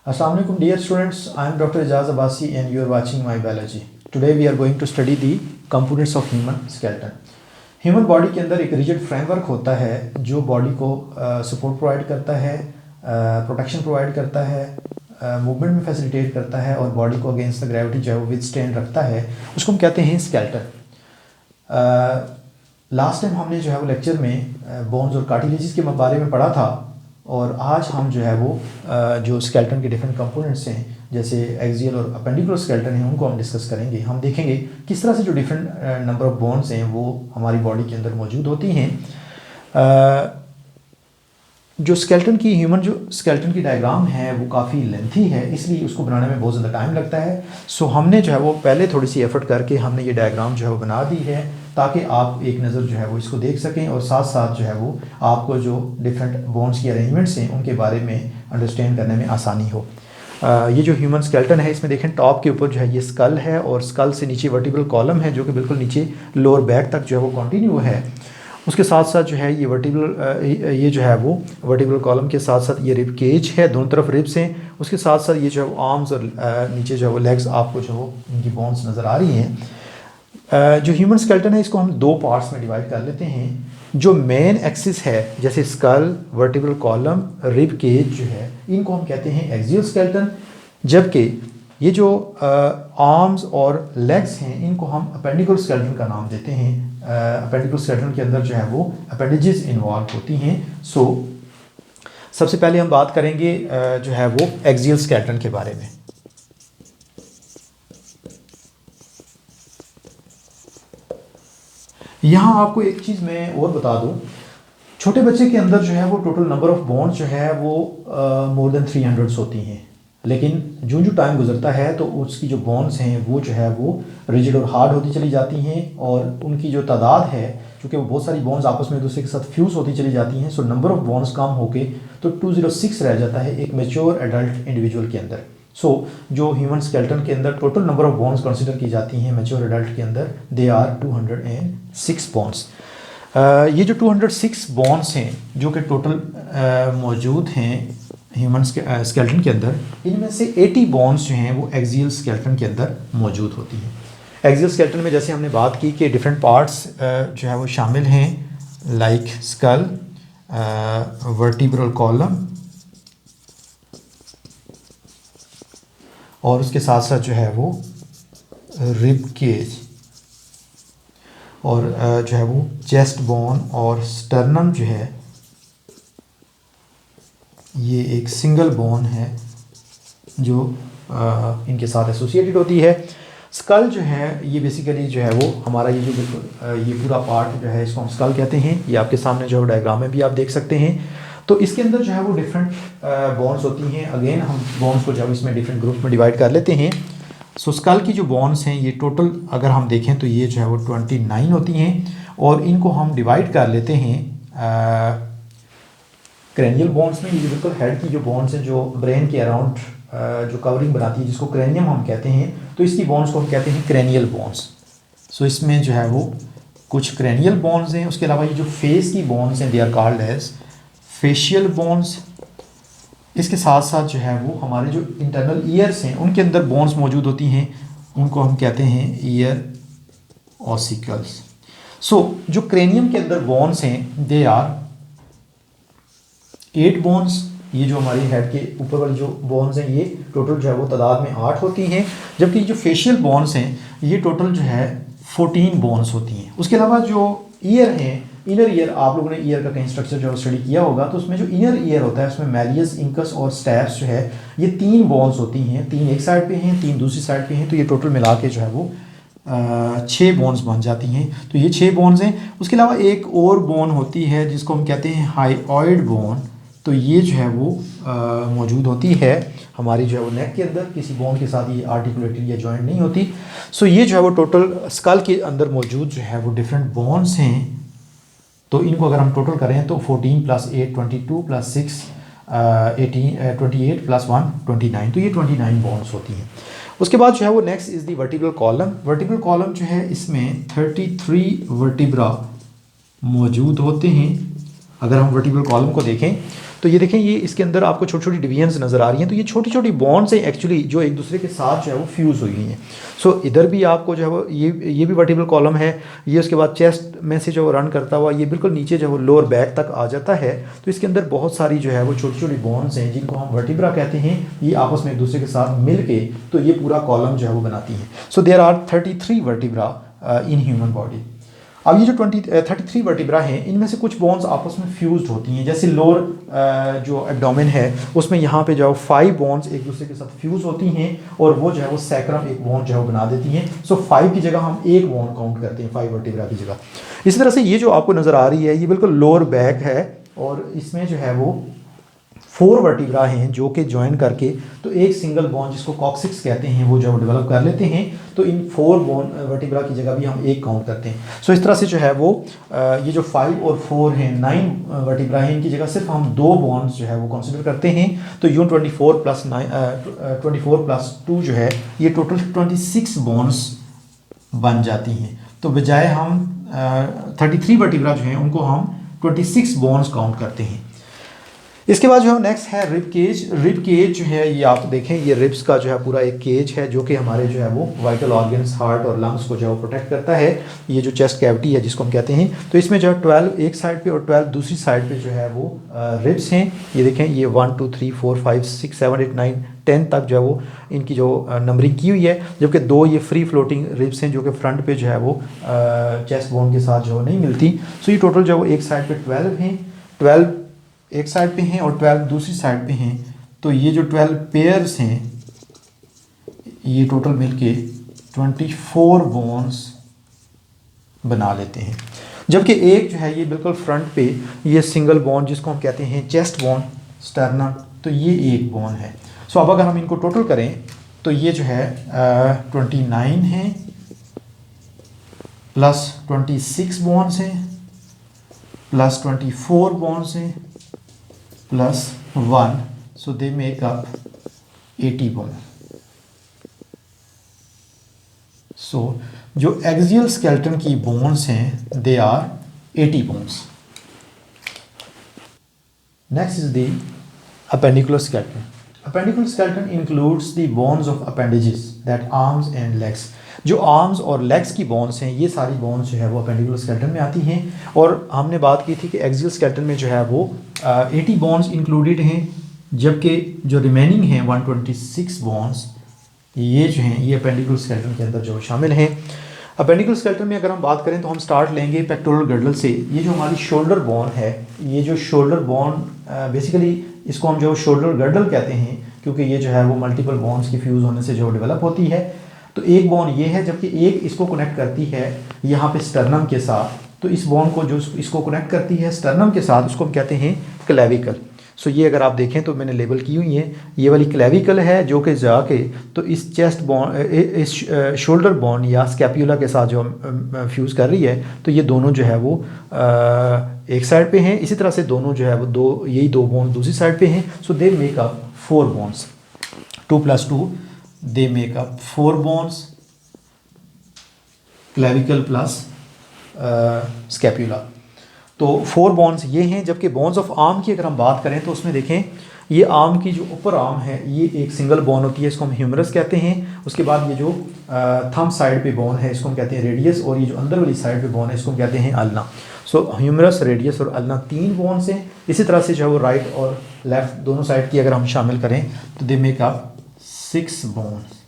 Assalamu alaikum dear students, I am Dr. Ijaz Abbasi and you are watching my biology. Today we are going to study the components of human skeleton. Human body के अंदर एक rigid framework होता है जो body को support provide करता है, protection provide करता है, मूवमेंट में फैसिलिटेट करता है और बॉडी को अगेंस्ट द ग्रेविटी जो है वो विथस्टैंड रखता है, उसको हम कहते हैं स्केलेटन। लास्ट टाइम हमने जो है वो लेक्चर में बोन्स और कार्टिलेजेस के बारे में पढ़ा था और आज हम जो है वो जो स्केलेटन के डिफरेंट कंपोनेंट्स हैं जैसे एक्सियल और अपेंडिकुलर स्केलेटन हैं उनको हम डिस्कस करेंगे। हम देखेंगे किस तरह से जो डिफरेंट नंबर ऑफ बोन्स हैं वो हमारी बॉडी के अंदर मौजूद होती हैं। जो स्केलेटन की ह्यूमन जो स्केलेटन की डायग्राम है वो काफ़ी लेंथी है, इसलिए उसको बनाने में बहुत ज़्यादा टाइम लगता है। सो हमने जो है वो पहले थोड़ी सी एफर्ट करके हमने ये डायग्राम जो है वो बना दी है ताकि आप एक नज़र जो है वो इसको देख सकें और साथ साथ जो है वो आपको जो डिफरेंट बोन्स की अरेंजमेंट्स हैं उनके बारे में अंडरस्टैंड करने में आसानी हो। ये जो ह्यूमन स्केलेटन है इसमें देखें टॉप के ऊपर जो है ये स्कल है और स्कल से नीचे वर्टिब्रल कॉलम है जो कि बिल्कुल नीचे लोअर बैक तक जो है वो कंटिन्यू है। उसके साथ साथ जो है ये ये जो है वो वर्टिब्रल कॉलम के साथ साथ ये रिब केज है, दोनों तरफ रिब्स हैं। उसके साथ साथ ये जो है वो आर्म्स और नीचे जो है वो लेग्स आपको जो वो इनकी बोन्स नज़र आ रही हैं। जो ह्यूमन स्केलेटन है इसको हम दो पार्ट्स में डिवाइड कर लेते हैं। जो मेन एक्सिस है जैसे skull, vertebral column, rib cage जो है इनको हम कहते हैं एक्सियल स्केलेटन, जबकि ये जो आर्म्स और लेग्स हैं इनको हम अपेंडिकुलर स्केलेटन का नाम देते हैं। अपेंडिकुलर स्केलेटन के अंदर जो है वो अपेंडेजेस इन्वॉल्व होती हैं। सो सबसे पहले हम बात करेंगे जो है वो एक्सियल स्केलेटन के बारे में। यहाँ आपको एक चीज़ मैं और बता दूँ, छोटे बच्चे के अंदर जो है वो टोटल नंबर ऑफ बोन्स जो है वो मोर देन 300 होती हैं, लेकिन जो टाइम गुजरता है तो उसकी जो बोन्स हैं वो जो है वो रिजिड और हार्ड होती चली जाती हैं और उनकी जो तादाद है क्योंकि वो बहुत सारी बोन्स आपस में एक दूसरे के साथ फ्यूज़ होती चली जाती हैं। सो नंबर ऑफ बोन्स कम होके तो 206 रह जाता है एक मैच्योर एडल्ट इंडिविजुअल के अंदर। सो जो ह्यूमन स्केलेटन के अंदर total number of bones consider की जाती हैं मैच्योर एडल्ट के अंदर दे आर 206 बोन्स। ये जो 206 बोन्स हैं जो कि टोटल मौजूद हैं ह्यूमन स्केलेटन के अंदर, इनमें से 80 बोन्स जो हैं वो एक्सियल स्केलेटन के अंदर मौजूद होती हैं। एक्सियल स्केलेटन में जैसे हमने बात की कि डिफरेंट पार्ट्स जो है वो शामिल हैं लाइक स्कल, वर्टिब्रल कॉलम और उसके साथ साथ जो है वो रिब केज और जो है वो चेस्ट बोन और स्टर्नम जो है ये एक सिंगल बोन है जो इनके साथ एसोसिएटेड होती है। स्कल जो है ये बेसिकली जो है वो हमारा ये जो बिल्कुल ये पूरा पार्ट जो है इसको हम स्कल कहते हैं। ये आपके सामने जो है डायग्राम में भी आप देख सकते हैं। तो इसके अंदर जो है वो डिफरेंट बोन्स होती हैं। अगेन हम बोन्स को जब इसमें डिफरेंट ग्रुप में डिवाइड कर लेते हैं। सो स्कल की जो बोन्स हैं ये टोटल अगर हम देखें तो ये जो है वो 29 होती हैं और इनको हम डिवाइड कर लेते हैं क्रेनियल बोन्स में। ये बिल्कुल हेड की जो बोन्स हैं जो ब्रेन के अराउंड जो कवरिंग बनाती है जिसको क्रेनियम हम कहते हैं, तो इसकी बोन्स को हम कहते हैं क्रेनियल बोन्स। सो इसमें जो है वो कुछ क्रेनियल बोन्स हैं। उसके अलावा ये जो फेस की बोन्स हैं they are called as facial bones. इसके साथ साथ जो है वो हमारे जो इंटरनल ईयर्स हैं उनके अंदर बोन्स मौजूद होती हैं, उनको हम कहते हैं ईयर ऑसिकल्स। सो जो क्रेनियम के अंदर बोन्स हैं दे आर 8 बोन्स। ये जो हमारी हेड के ऊपर वाली जो बोन्स हैं ये टोटल जो है वो तादाद में 8 होती हैं, जबकि जो फेशियल बोन्स हैं ये टोटल जो है 14 बोन्स होती हैं। उसके अलावा जो ईयर हैं, इनर ईयर, आप लोगों ने ईयर का कहीं स्ट्रक्चर जो स्टडी किया होगा तो उसमें जो इनर ईयर होता है उसमें मैलियस, इंकस और स्टैप्स जो है ये 3 बोन्स होती हैं। 3 एक साइड पे हैं, 3 दूसरी साइड पे हैं, तो ये टोटल मिला के जो है वो 6 बोन्स बन जाती हैं। तो ये 6 बोन्स हैं। उसके अलावा एक और बोन होती है जिसको हम कहते हैं हाइओइड बोन। तो ये जो है वो मौजूद होती है हमारी जो है वो नेक के अंदर, किसी बोन के साथ ये आर्टिकुलेटेड या जॉइंट नहीं होती। सो ये जो है वो टोटल स्कल के अंदर मौजूद जो है वो डिफरेंट बोन्स हैं। तो इनको अगर हम टोटल करें तो 14 + 8 22 + 6 18 28 + 1 29, तो ये 29 बोन्स होती हैं। उसके बाद जो है वो next is the vertebral column. Vertebral column जो है इसमें 33 वर्टिब्रा मौजूद होते हैं। अगर हम वर्टिब्रल कॉलम को देखें तो ये देखें, ये इसके अंदर आपको छोटी छोटी डिवीजन्स नज़र आ रही हैं। तो ये छोटी छोटी बॉन्ड्स हैं एक्चुअली जो एक दूसरे के साथ जो है वो फ्यूज़ हुई हुई हैं। सो इधर भी आपको जो है वो ये भी वर्टिब्रल कॉलम है, ये उसके बाद चेस्ट में से जो रन करता हुआ ये बिल्कुल नीचे जो है वो लोअर बैक तक आ जाता है। तो इसके अंदर बहुत सारी जो है वो छोटी छोटी बॉन्ड्स हैं जिनको हम वर्टिब्रा कहते हैं, ये आपस में एक दूसरे के साथ मिल के तो ये पूरा कॉलम जो है वो बनाती हैं। So there are 33 vertebra in human body. अब ये जो 33 वर्टिब्रा हैं इनमें से कुछ बोन्स आपस में फ्यूज्ड होती हैं, जैसे लोअर जो एब्डोमेन है उसमें यहाँ पे जो 5 बोन्स एक दूसरे के साथ फ्यूज होती हैं और वो जो है वो सैक्रम एक बोन जो है वो बना देती हैं। सो 5 की जगह हम एक बोन काउंट करते हैं 5 वर्टिब्रा की जगह। इसी तरह से ये जो आपको नज़र आ रही है ये बिल्कुल लोअर बैक है और इसमें जो है वो 4 वर्टिब्रा हैं जो कि ज्वाइन करके तो एक सिंगल बोन जिसको कॉक्सिक्स कहते हैं वो जो डेवलप कर लेते हैं। तो इन 4 बोन वर्टिब्रा की जगह भी हम एक काउंट करते हैं। सो इस तरह से जो है वो ये जो 5 और 4 हैं 9 वर्टिब्रा हैं, इनकी जगह सिर्फ हम 2 बोन्स जो है वो कंसिडर करते हैं। तो यूँ 24 प्लस 2 जो है ये टोटल 26 बोन्स बन जाती हैं। तो बजाय हम 33 वर्टिब्रा जो हैं उनको हम 26 बोन्स काउंट करते हैं। इसके बाद जो है नेक्स्ट है रिब केज। रिब केज जो है ये आप देखें, ये रिब्स का जो है पूरा एक केज है जो कि हमारे जो है वो वाइटल ऑर्गन्स हार्ट और लंग्स को जो है वो प्रोटेक्ट करता है। ये जो चेस्ट कैविटी है जिसको हम कहते हैं, तो इसमें जो है 12 एक साइड पे और 12 दूसरी साइड पे जो है वो रिब्स हैं। ये देखें, ये 1 2 3 4 5 6 7 8 9 10 तक जो है वो इनकी जो नंबरिंग की हुई है, जबकि 2 ये फ्री फ्लोटिंग रिब्स हैं जो कि फ्रंट पे जो है वो चेस्ट बोन के साथ जो नहीं मिलती। सो ये टोटल जो है वो एक साइड पे 12 हैं, 12 एक साइड पे हैं और 12 दूसरी साइड पे हैं। तो ये जो 12 पेयर्स हैं ये टोटल मिलके 24 बोन्स बना लेते हैं, जबकि एक जो है ये बिल्कुल फ्रंट पे ये सिंगल बोन जिसको हम कहते हैं चेस्ट बोन स्टर्नम, तो ये एक बोन है। सो अब अगर हम इनको टोटल करें तो ये जो है 29 हैं प्लस 26 बोन्स हैं प्लस 24 बोन्स हैं plus 1, so they make up 80 bone. So जो एक्सियल स्केलेटन की बोन्स हैं they are 80 bones. Next is the appendicular skeleton. Appendicular skeleton includes the bones of appendages that arms and legs. जो arms और legs की bones हैं ये सारी bones जो है वो अपेंडिकुलर स्केलेटन में आती हैं। और हमने बात की थी कि एक्सियल स्केलेटन में जो है वो 80 बोन्स इंक्लूडेड हैं, जबकि जो रिमेनिंग हैं 126 बोन्स ये जो हैं ये अपेंडिकुलर स्केलेटन के अंदर जो शामिल हैं। अपेंडिकुलर स्केलेटन में अगर हम बात करें तो हम स्टार्ट लेंगे पेक्टोरल गर्डल से। ये जो हमारी शोल्डर बोन है, ये जो शोल्डर बोन बेसिकली इसको हम जो शोल्डर गर्डल कहते हैं क्योंकि ये जो है वो मल्टीपल बोन्स की फ्यूज़ होने से जो डेवलप होती है। तो एक बोन ये है, जबकि एक इसको कनेक्ट करती है यहाँ पे स्टर्नम के साथ। तो इस बोन को जो इसको कनेक्ट करती है स्टर्नम के साथ उसको हम कहते हैं क्लेविकल। सो ये अगर आप देखें तो मैंने लेबल की हुई है, ये वाली क्लेविकल है जो कि जाके तो इस चेस्ट बोन इस शोल्डर बोन या स्कैप्यूला के साथ जो फ्यूज़ कर रही है। तो ये दोनों जो है वो एक साइड पे हैं, इसी तरह से दोनों जो है वो यही दो बोन दूसरी साइड पे हैं। So they make up 4 bones, 2 + 2 they make up 4 bones, clavicle plus scapula. तो 4 बोन्स ये हैं। जबकि बोन्स ऑफ आर्म की अगर हम बात करें तो उसमें देखें ये आर्म की जो ऊपर आर्म है ये एक सिंगल बोन होती है, इसको हम ह्यूमरस कहते हैं। उसके बाद ये जो थंब साइड पे बोन है इसको हम कहते हैं रेडियस, और ये जो अंदर वाली साइड पे बोन है इसको हम कहते हैं अल्ना। सो ह्यूमरस, रेडियस और अल्ना 3 बोन्स हैं। इसी तरह से जो है वो राइट और लेफ्ट दोनों साइड की अगर हम शामिल करें तो दे मेक अप 6 बोन्स।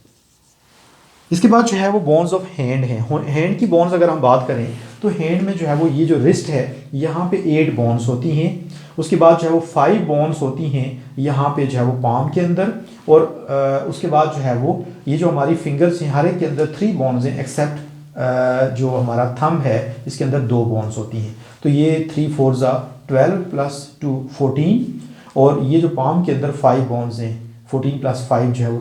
इसके बाद जो है वो बोन्स ऑफ हैंड हैं। हैंड की बोन्स अगर हम बात करें तो हैंड में जो है वो ये जो रिस्ट है यहाँ पे 8 बोन्स होती हैं। उसके बाद जो है वो 5 बोन्स होती हैं यहाँ पे जो है वो पाम के अंदर, और उसके बाद जो है वो ये जो हमारी फिंगर्स हैं हर एक के अंदर 3 बोन्स हैं, एक्सेप्ट जो हमारा थंब है इसके अंदर 2 बोन्स होती हैं। तो ये 3 4 12 + 2 14, और ये जो पाम के अंदर 5 बोन्स हैं 14 + 5 जो है वो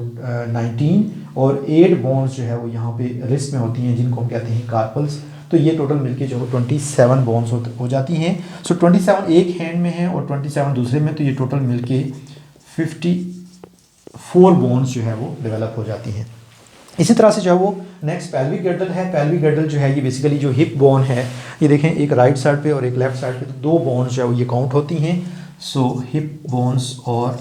19, और 8 बोन्स जो है वो यहाँ पे रिस्ट में होती हैं जिनको हम कहते हैं कार्पल्स। तो ये टोटल मिलके जो 27 बोन्स हो जाती हैं। सो 27 एक हैंड में है और 27 दूसरे में, तो ये टोटल मिलके 54 बोन्स जो है वो डेवलप हो जाती हैं। इसी तरह से जो है वो नेक्स्ट पेल्विक गर्डल है। पेल्विक गर्डल जो है ये बेसिकली जो हिप बोन है, ये देखें एक राइट साइड पे और एक लेफ्ट साइड पे, तो 2 बोन्स जो है वो ये काउंट होती हैं। सो हिप बोन्स और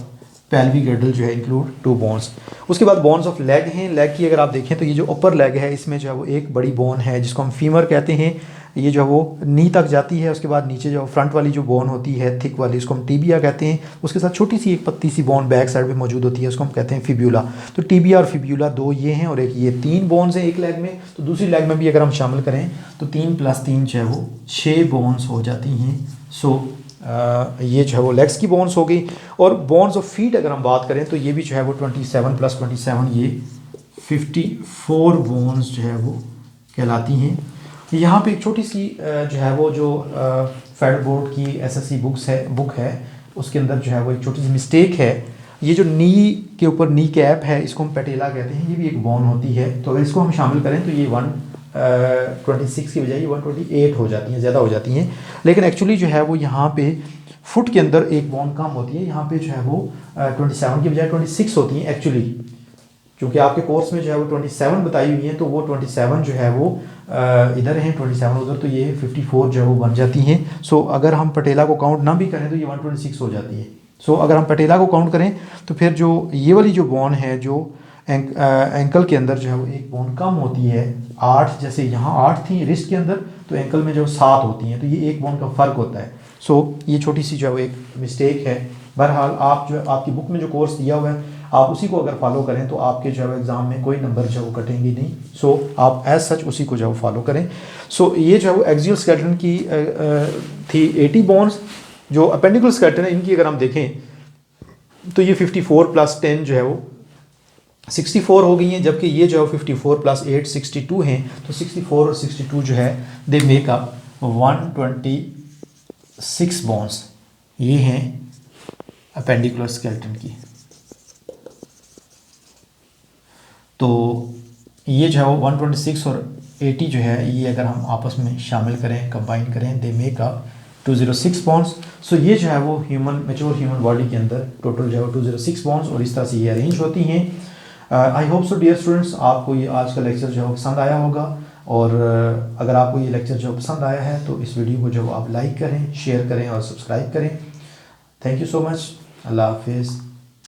पेल्विक गिर्डल जो है इंक्लूड 2 बोन्स। उसके बाद बोन्स ऑफ लेग हैं। लेग की अगर आप देखें तो ये जो अपर लेग है इसमें जो है वो एक बड़ी बोन है जिसको हम फीमर कहते हैं, ये जो है वो नी तक जाती है। उसके बाद नीचे जो फ्रंट वाली जो बोन होती है थिक वाली उसको हम टीबिया कहते हैं। उसके साथ छोटी सी एक पतली सी बोन बैक साइड पे मौजूद होती है उसको हम कहते हैं फिब्यूला। तो टीबिया और फिब्यूला 2 ये हैं और एक ये 3 बोन्स हैं एक लेग में। तो दूसरी लेग में भी अगर हम शामिल करें तो 3 + 3 जो है वो 6 बोन्स हो जाती हैं। सो ये जो है वो लेग्स की बोन्स हो गई। और बोन्स ऑफ फीट अगर हम बात करें तो ये भी जो है वो 27 + 27 ये 54 बोन्स जो है वो कहलाती हैं। यहाँ पे एक छोटी सी जो है वो जो फेडरल बोर्ड की SSC बुक है उसके अंदर जो है वो एक छोटी सी मिस्टेक है। ये जो नी के ऊपर नी कैप है इसको हम पेटेला कहते हैं, ये भी एक बोन होती है। तो अगर इसको हम शामिल करें तो ये 126 की बजाय ये 128 हो जाती हैं, ज़्यादा हो जाती हैं। लेकिन एक्चुअली जो है वो यहाँ पे फुट के अंदर एक बोन कम होती है। यहाँ पे जो है वो 27 की बजाय 26 होती हैं एक्चुअली, क्योंकि आपके कोर्स में जो है वो 27 बताई हुई हैं तो वो 27 जो है वो इधर हैं 27 उधर, तो ये 54 जो है वो बन जाती हैं। सो अगर हम पटेला को काउंट ना भी करें तो ये 126 हो जाती है। सो अगर हम पटेला को काउंट करें तो फिर जो ये वाली जो बोन है जो एंकल के अंदर जो है वो एक बोन कम होती है 8, जैसे यहाँ 8 थी रिस्ट के अंदर तो एंकल में जो 7 होती हैं, तो ये एक बोन का फ़र्क होता है। सो ये छोटी सी जो है वो एक मिस्टेक है। बहरहाल आप जो आपकी बुक में जो कोर्स दिया हुआ है आप उसी को अगर फॉलो करें तो आपके जो है एग्ज़ाम में कोई नंबर जो है वो कटेंगे नहीं। सो आप एज सच उसी को जो है वो फॉलो करें। सो ये जो है वो एक्सियल स्केलेटन की थी 80 बोन्स। जो अपेंडिकुलर स्केलेटन है इनकी अगर हम देखें तो ये 54 + 10 जो है वो 64 हो गई हैं, जबकि ये जो है 54 + 8 62 हैं। तो 64 और 62 जो है दे मेक अप 126 बोन्स। ये हैं अपेंडिकुलर स्केलेटन की। तो ये जो है वो 126 और 80 जो है ये अगर हम आपस में शामिल करें कंबाइन करें दे मेक अप 206 बोन्स। सो ये जो है वो मैच्योर ह्यूमन बॉडी के अंदर टोटल जो है वो 206 बोन्स और इस तरह से ये अरेंज होती हैं। I hope so dear students आपको ये आज का लेक्चर जो है पसंद आया होगा। और अगर आपको ये लेक्चर जो पसंद आया है तो इस वीडियो को जो आप लाइक करें, शेयर करें और सब्सक्राइब करें। Thank you so much. अल्लाह हाफिज़।